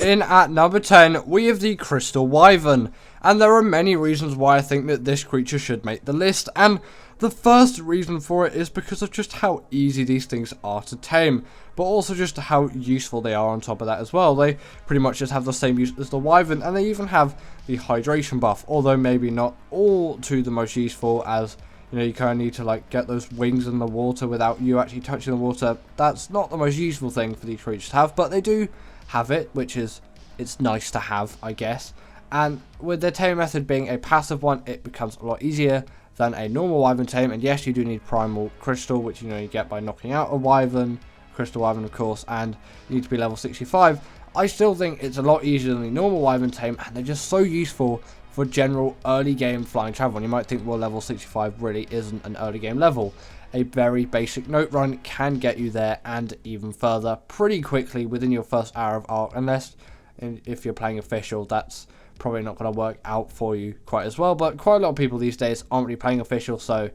In at number 10, we have the Crystal Wyvern, and there are many reasons why I think that this creature should make the list, and the first reason for it is because of just how easy these things are to tame, but also just how useful they are on top of that as well. They pretty much just have the same use as the Wyvern, and they even have the hydration buff, although maybe not all to the most useful, as you know, you kind of need to like get those wings in the water without you actually touching the water. That's not the most useful thing for these creatures to have, but they do have it, which is, it's nice to have, I guess. And with the tame method being a passive one, it becomes a lot easier than a normal Wyvern tame. And yes, you do need Primal Crystal, which you know you get by knocking out a Wyvern, Crystal Wyvern of course, and you need to be level 65. I still think it's a lot easier than the normal Wyvern tame, and they're just so useful for general early game flying travel. And you might think, well, level 65 really isn't an early game level. A very basic note run can get you there and even further pretty quickly within your first hour of arc, unless if you're playing official, that's probably not going to work out for you quite as well. But quite a lot of people these days aren't really playing official, so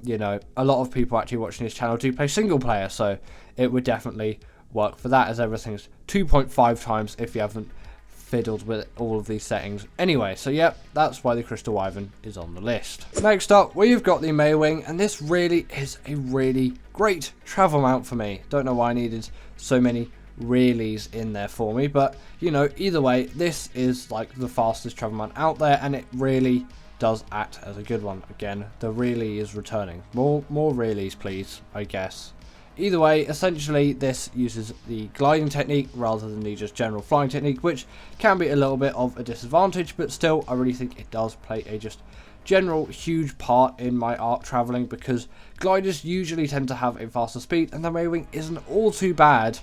you know, a lot of people actually watching this channel do play single player, so it would definitely work for that, as everything's 2.5 times if you haven't fiddled with all of these settings. Anyway, so yeah, that's why the Crystal Wyvern is on the list. Next up, we've got the Mwing, and this really is a really great travel mount for me. Don't know why I needed so many reallys in there for me, but you know, either way, this is like the fastest travel mount out there, and it really does act as a good one. Again, the really is returning. More reallys, please, I guess. Either way, essentially this uses the gliding technique rather than the just general flying technique, which can be a little bit of a disadvantage, but still I really think it does play a just general huge part in my arc traveling, because gliders usually tend to have a faster speed, and the Mwing isn't all too bad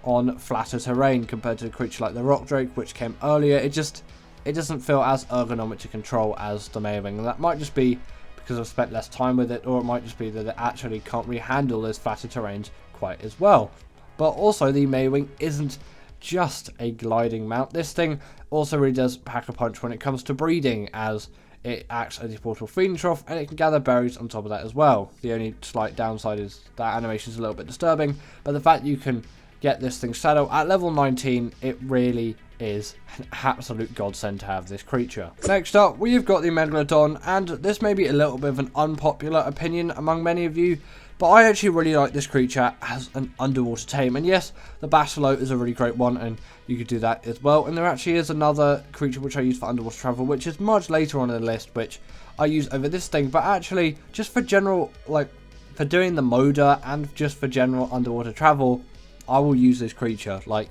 on flatter terrain compared to a creature like the Rock Drake, which came earlier. It doesn't feel as ergonomic to control as the Mwing, and that might just be because I've spent less time with it, or it might just be that it actually can't really handle those flatter terrains quite as well. But also, the Mwing isn't just a gliding mount. This thing also really does pack a punch when it comes to breeding, as it acts as a portable feeding trough, and it can gather berries on top of that as well. The only slight downside is that animation is a little bit disturbing, but the fact you can get this thing saddle at level 19, it really is an absolute godsend to have this creature. Next up, we've got the Megalodon, and this may be a little bit of an unpopular opinion among many of you, but I actually really like this creature as an underwater tame. And yes, the Basilote is a really great one, and you could do that as well. And there actually is another creature which I use for underwater travel, which is much later on in the list, which I use over this thing, but actually just for general, like for doing the Moda and just for general underwater travel, I will use this creature. Like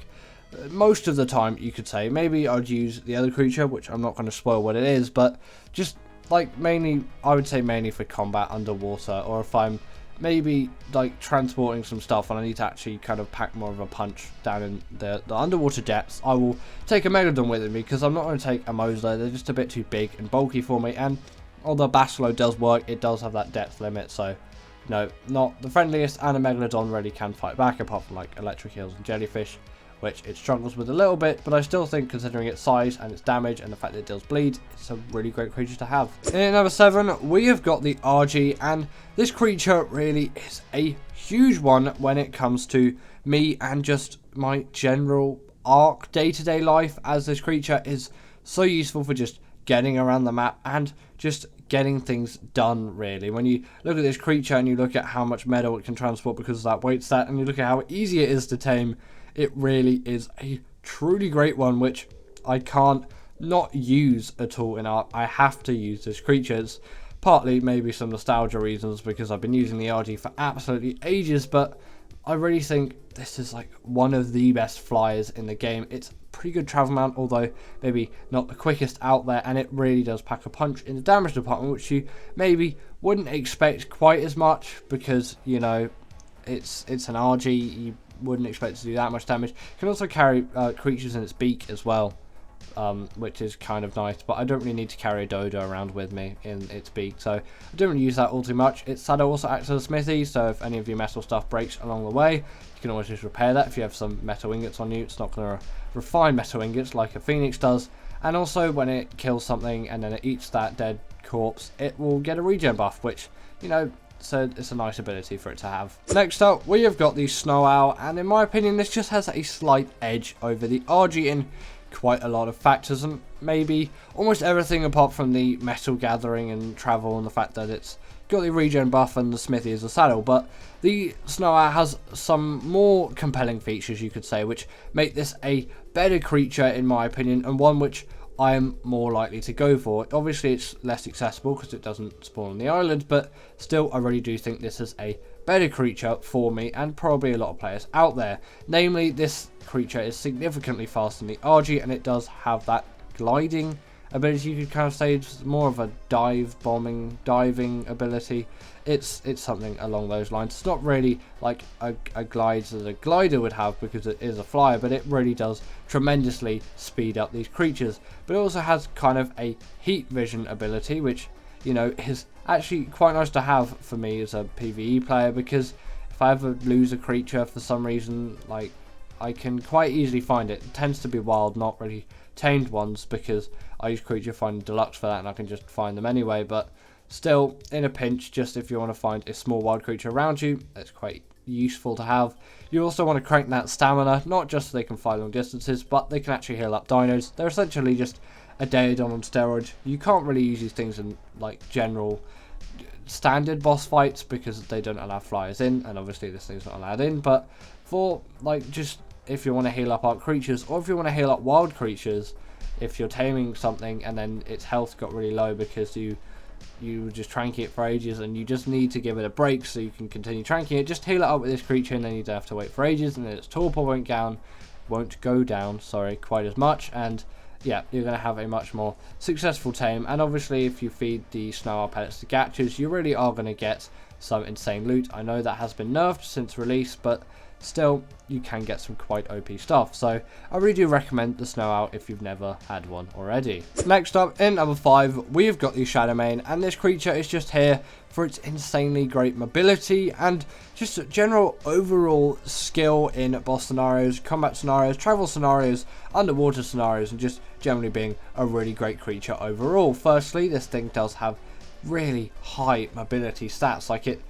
most of the time, you could say. Maybe I'd use the other creature, which I'm not going to spoil what it is, but just like mainly, I would say mainly for combat underwater, or if I'm maybe like transporting some stuff and I need to actually kind of pack more of a punch down in the underwater depths, I will take a Megalodon with me, because I'm not going to take a Moda. They're just a bit too big and bulky for me, and although Basilote does work, it does have that depth limit, so no, not the friendliest, and a Megalodon really can fight back, apart from like electric eels and jellyfish, which it struggles with a little bit, but I still think, considering its size and its damage and the fact that it deals bleed, it's a really great creature to have. In at number 7, we have got the RG, and this creature really is a huge one when it comes to me and just my general arc day-to-day life, as this creature is so useful for just getting around the map and just getting things done, really. When you look at this creature and you look at how much metal it can transport because of that weight stat, and you look at how easy it is to tame, it really is a truly great one, which I can't not use at all in art. I have to use this creature. It's partly maybe some nostalgia reasons, because I've been using the RG for absolutely ages, but I really think this is like one of the best flyers in the game. It's a pretty good travel mount, although maybe not the quickest out there, and it really does pack a punch in the damage department, which you maybe wouldn't expect quite as much, because you know it's an RG. You wouldn't expect it to do that much damage. It can also carry creatures in its beak as well, which is kind of nice, but I don't really need to carry a Dodo around with me in its beak, so I don't really use that all too much. Its saddle also acts as a smithy, so if any of your metal stuff breaks along the way, you can always just repair that. If you have some metal ingots on you, it's not going to refine metal ingots like a Phoenix does. And also, when it kills something and then it eats that dead corpse, it will get a regen buff, which, you know, so it's a nice ability for it to have. Next up, we have got the Snowowl, and in my opinion, this just has a slight edge over the RG in quite a lot of factors, and maybe almost everything apart from the metal gathering and travel and the fact that it's got the regen buff and the smithy as a saddle. But the Snowowl has some more compelling features, you could say, which make this a better creature in my opinion, and one which I am more likely to go for. Obviously it's less accessible because it doesn't spawn on the island, but still I really do think this is a better creature for me and probably a lot of players out there. Namely, this creature is significantly faster than the RG, and it does have that gliding ability. You could kind of say it's more of a diving ability. It's something along those lines. It's not really like a glide that a glider would have because it is a flyer, but it really does tremendously speed up these creatures. But it also has kind of a heat vision ability, which, you know, is actually quite nice to have for me as a PvE player, because if I ever lose a creature for some reason, like, I can quite easily find it. It tends to be wild, not really tamed ones, because I use creature find deluxe for that and I can just find them anyway. But still, in a pinch, just if you want to find a small wild creature around you, it's quite useful to have. You also want to crank that stamina, not just so they can fly long distances, but they can actually heal up dinos. They're essentially just a Daedon on steroids. You can't really use these things in like general standard boss fights because they don't allow flyers in, and obviously this thing's not allowed in. But for like just if you want to heal up our creatures, or if you want to heal up wild creatures, if you're taming something and then its health got really low because you just tranky it for ages and you just need to give it a break so you can continue tranking it, just heal it up with this creature and then you don't have to wait for ages, and then its torpor won't go down quite as much, and yeah, you're going to have a much more successful tame. And obviously if you feed the Snowowl pellets to Gachas, you really are going to get some insane loot. I know that has been nerfed since release, but still you can get some quite OP stuff. So I really do recommend the Snowowl if you've never had one already. Next up, in number 5, we've got the Shadowman, and this creature is just here for its insanely great mobility and just general overall skill in boss scenarios, combat scenarios, travel scenarios, underwater scenarios, and just generally being a really great creature overall. Firstly, this thing does have really high mobility stats. Like it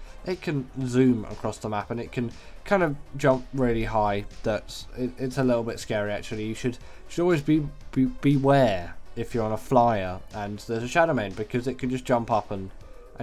can zoom across the map and it can kind of jump really high. It's a little bit scary actually. You should always beware if you're on a flyer and there's a Shadowman, because it can just jump up and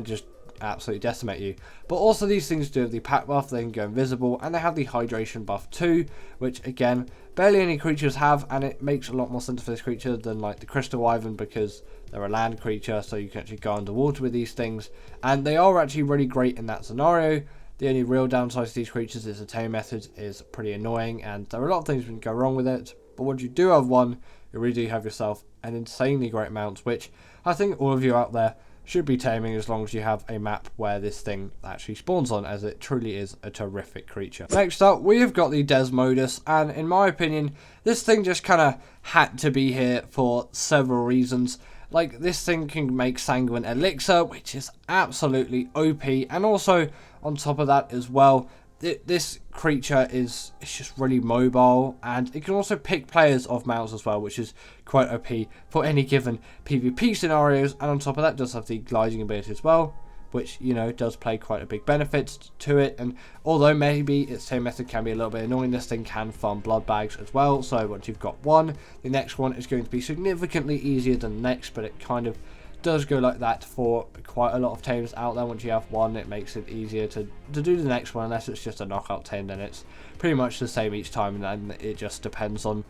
just absolutely decimate you. But also these things do have the pack buff, they can go invisible, and they have the hydration buff too, which again barely any creatures have, and it makes a lot more sense for this creature than like the Crystal Wyvern, because they're a land creature, so you can actually go underwater with these things, and they are actually really great in that scenario. The only real downside to these creatures is the tame method is pretty annoying, and there are a lot of things that can go wrong with it. But once you do have one, you really do have yourself an insanely great mount, which I think all of you out there should be taming as long as you have a map where this thing actually spawns on, as it truly is a terrific creature. Next up, we have got the Desmodus, and in my opinion, this thing just kind of had to be here for several reasons. Like, this thing can make Sanguine Elixir, which is absolutely OP, and also on top of that as well, this creature is just really mobile, and it can also pick players off mounts as well, which is quite OP for any given PvP scenarios. And on top of that, does have the gliding ability as well, which, you know, does play quite a big benefit to it. And although maybe its tame method can be a little bit annoying, this thing can farm blood bags as well. So once you've got one, the next one is going to be significantly easier than the next, but it kind of does go like that for quite a lot of tames out there. Once you have one, it makes it easier to do the next one, unless it's just a knockout tame, then it's pretty much the same each time, and then it just depends on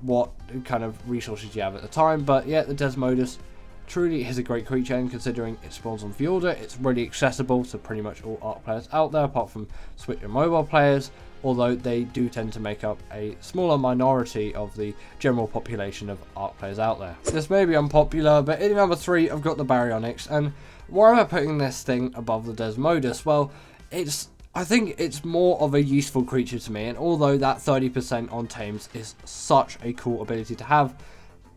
what kind of resources you have at the time. But yeah, the Desmodus truly is a great creature, and considering it spawns on Fjorda, it's really accessible to pretty much all Arc players out there, apart from Switch and mobile players, although they do tend to make up a smaller minority of the general population of Arc players out there. This may be unpopular, but in number 3, I've got the Bionics, and why am I putting this thing above the Desmodus? Well, I think it's more of a useful creature to me, and although that 30% on tames is such a cool ability to have,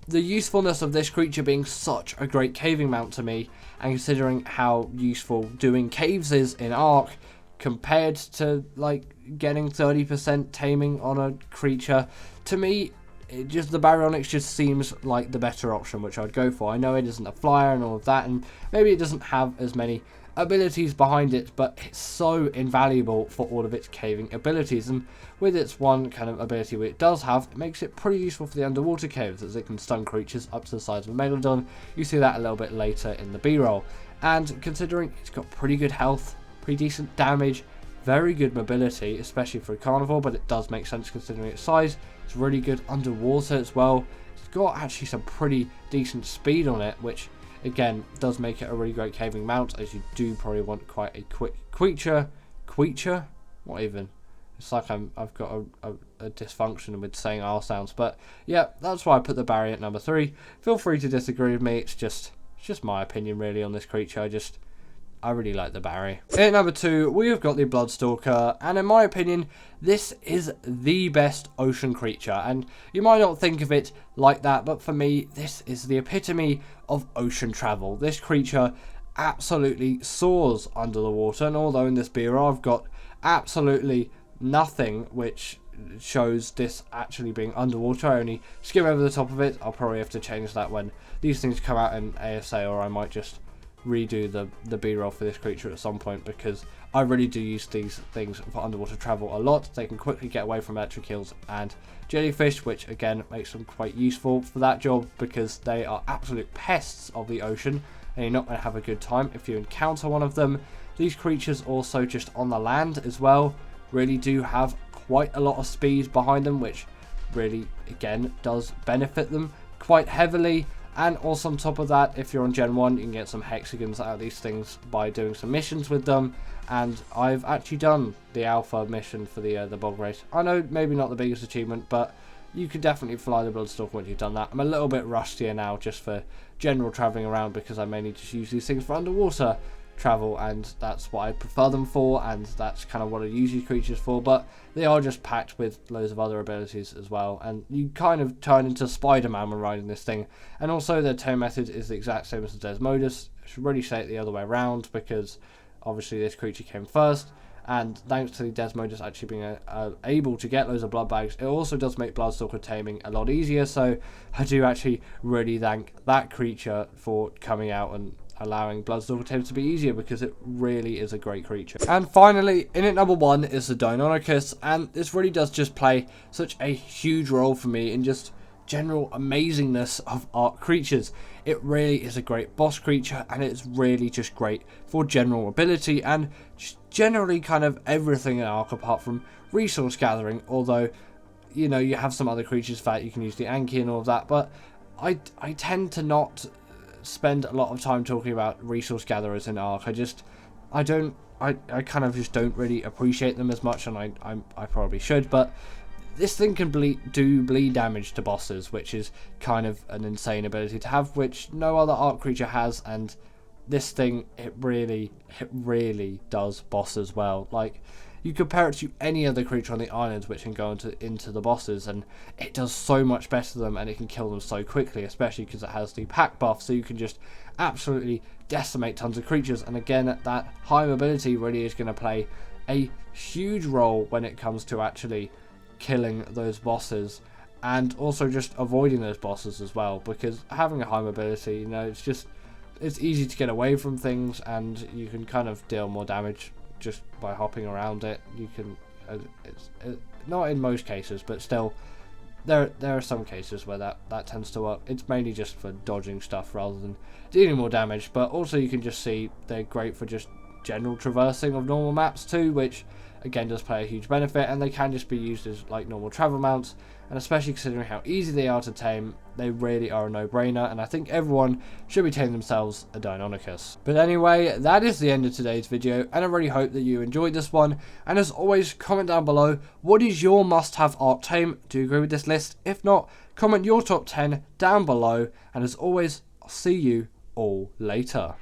the usefulness of this creature being such a great caving mount to me, and considering how useful doing caves is in Arc compared to like getting 30% taming on a creature, to me the Bionic just seems like the better option, which I'd go for. I know it isn't a flyer and all of that, and maybe it doesn't have as many abilities behind it, but it's so invaluable for all of its caving abilities, and with its one kind of ability which it does have, it makes it pretty useful for the underwater caves, as it can stun creatures up to the size of a Megalodon. You see that a little bit later in the B-roll, and considering it's got pretty good health, pretty decent damage, very good mobility, especially for a carnivore, but it does make sense considering its size. It's really good underwater as well. It's got actually some pretty decent speed on it, which again does make it a really great caving mount, as you do probably want quite a quick creature. What even? It's like I've got a dysfunction with saying R sounds, but yeah, that's why I put the Barry at number 3. Feel free to disagree with me. It's just my opinion really on this creature. I really like the Barry. At number 2, we have got the Stalker, and in my opinion, this is the best ocean creature. And you might not think of it like that, but for me, this is the epitome of ocean travel. This creature absolutely soars under the water, and although in this bureau I've got absolutely nothing which shows this actually being underwater, I only skim over the top of it. I'll probably have to change that when these things come out in ASA, or I might just redo the B-roll for this creature at some point, because I really do use these things for underwater travel a lot. They can quickly get away from electric eels and jellyfish, which again makes them quite useful for that job, because they are absolute pests of the ocean and you're not going to have a good time if you encounter one of them. These creatures also just on the land as well really do have quite a lot of speed behind them, which really again does benefit them quite heavily. And also on top of that, if you're on Gen 1, you can get some hexagons out of these things by doing some missions with them. And I've actually done the alpha mission for the bog race. I know maybe not the biggest achievement, but you could definitely fly the Stalker once you've done that. I'm a little bit rustier now just for general travelling around, because I mainly just use these things for underwater travel, and that's what I prefer them for, and that's kind of what I use these creatures for. But they are just packed with loads of other abilities as well, and you kind of turn into Spider-Man when riding this thing. And also their tame method is the exact same as the Desmodus. I should really say it the other way around, because obviously this creature came first, and thanks to the Desmodus actually being able to get loads of blood bags, it also does make Stalker taming a lot easier. So I do actually really thank that creature for coming out and allowing Stalker tames to be easier, because it really is a great creature. And finally, in at number 1 is the Donus, and this really does just play such a huge role for me in just general amazingness of Ark creatures. It really is a great boss creature, and it's really just great for general ability and just generally kind of everything in Ark apart from resource gathering, although you know you have some other creatures that you can use the Anki and all of that, but I tend to not spend a lot of time talking about resource gatherers in Ark. I kind of just don't really appreciate them as much, and I probably should, but this thing can do bleed damage to bosses, which is kind of an insane ability to have, which no other Ark creature has, and this thing, it really does bosses well. Like, you compare it to any other creature on the island which can go into the bosses, and it does so much better than them, and it can kill them so quickly, especially because it has the pack buff, so you can just absolutely decimate tons of creatures. And again, that high mobility really is going to play a huge role when it comes to actually killing those bosses, and also just avoiding those bosses as well, because having a high mobility, you know, it's easy to get away from things, and you can kind of deal more damage just by hopping around it. You can it's not in most cases, but still there are some cases where that tends to work. It's mainly just for dodging stuff rather than dealing more damage, but also you can just see they're great for just general traversing of normal maps too, which again does play a huge benefit, and they can just be used as like normal travel mounts, and especially considering how easy they are to tame, they really are a no-brainer, and I think everyone should be taming themselves a Deinonychus. But anyway, that is the end of today's video, and I really hope that you enjoyed this one, and as always, comment down below, what is your must-have Ark tame? Do you agree with this list? If not, comment your top 10 down below, and as always, I'll see you all later.